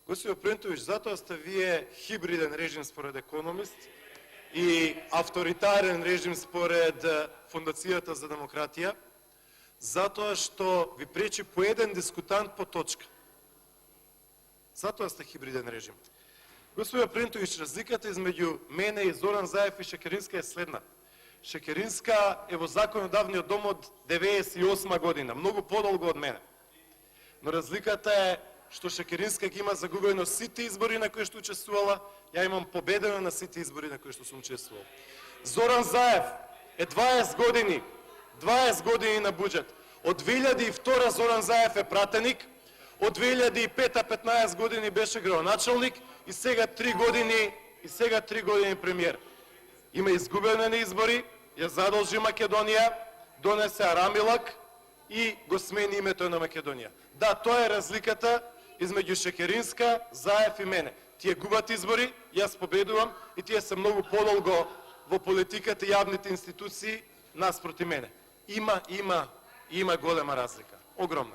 Господин Принтович, затоа сте вие хибриден режим според Економист и авторитарен режим според Фондацијата за демократија, затоа што ви пречи по еден дискутант по точка. Затоа сте хибриден режим. Господин Принтович, разликата измеѓу мене и Зоран Заев и Шекеринска е следна. Шекеринска е во законодавниот дом од 98 година, многу подолго од мене. Но разликата е што Шекеринска ги има загубено сите избори на кои што учествувала, ја имам победено на сите избори на кои што сум учествувал. Зоран Заев е 20 години на буџет. Од 2002 Зоран Заев е пратеник, од 2005 15 години беше градоначалник и сега 3 години премиер. Има изгубено на избори, ја задолжи Македонија, донесе Арамилак и го смени името на Македонија. Да, тоа е разликата измеѓу Шекеринска, Заев и мене. Тие губат избори, јас победувам и тие се многу подолго во политиката и јавните институции наспроти мене. Има голема разлика, огромна.